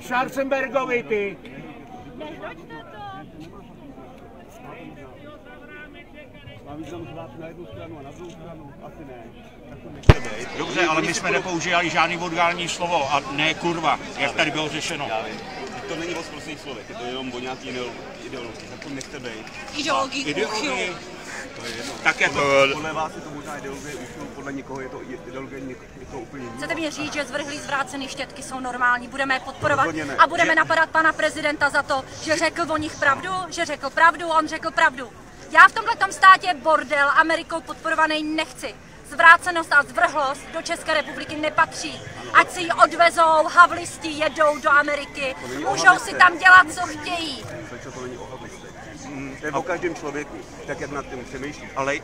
Schwarzenbergovi, ty. Dobře, ale my jsme nepoužívali žádný vulgární slovo a ne kurva, jak tady bylo řešeno. To není o sprostých slovech, je to jenom o nějaký ideologii, tak to nechte být. Ideologii. To je jedno. Tak jako... Podle vás je to možná ideologie úchylů, podle někoho je to ideologie někoho úplně jiného. Chcete mi říct, že zvrhlí zvrácený štětky jsou normální, budeme je podporovat a budeme napadat pana prezidenta za to, že řekl o nich pravdu, on řekl pravdu. Já v tomhletom státě bordel Amerikou podporovaný nechci. Zvrácenost a zvrhlost do České republiky nepatří. Ať si ji odvezou, havlisti jedou do Ameriky, můžou si tam dělat, co chtějí. To není o havlistech. To je o každém člověku, tak jak nad tím přemýšlí. Ale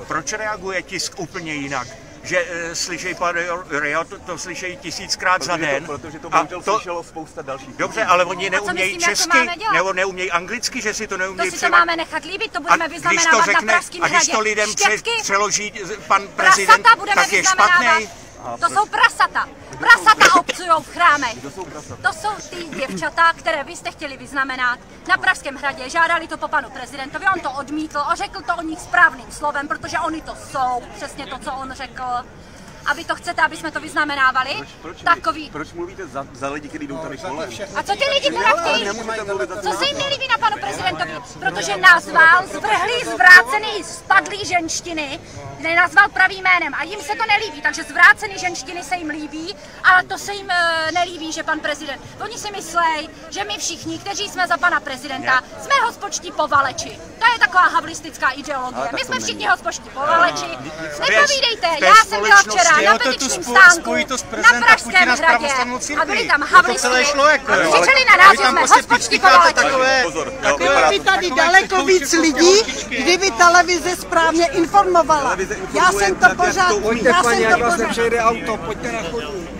proč reaguje tisk úplně jinak? Že slyšejí pan Rio, to slyšejí tisíckrát za den. Protože to bohužel slyšelo spousta dalších. Dobře, ale oni neumějí česky, nebo neumějí anglicky, že si to neumějí přeložit. To si to máme nechat líbit, to budeme vyznamenávat na Pražském hradě. A když to lidem přeloží pan prezident, tak je špatný. To jsou prasata. Prasata obcujou v chrámech. To jsou ty děvčata, které vy jste chtěli vyznamenat na Pražském hradě. Žádali to po panu prezidentovi, on to odmítl a řekl to o nich správným slovem, protože oni to jsou, přesně to, co on řekl. A vy to chcete, aby jsme to vyznamenávali? Proč mluvíte za lidi, kteří jdou tady kolem? A co ty lidi teda chtějí? Co se jim nelíbí na panu prezidentovi? Protože nazval zvrhlý, zvrácený, spadlý ženštiny, nenazval pravým jménem a jim se to nelíbí, takže zvrácený ženštiny se jim líbí, ale to se jim nelíbí, že pan prezident. Oni si myslí, že my všichni, kteří jsme za pana prezidenta, jsme hospočtí povaleči. To je taková havlistická ideologie. My jsme všichni hospočtí povaleči. Nepovídejte, já jsem byla včera na petičním stánku na Pražském hradě a byli tam havlisti a křičeli na nás, že jsme hospočtí povaleči. Bylo by tady daleko víc lidí, kdyby televize správně informovala. Já jsem to pořád. Pojďte paní, ať vás nepřejde auto, pojďte na chodník.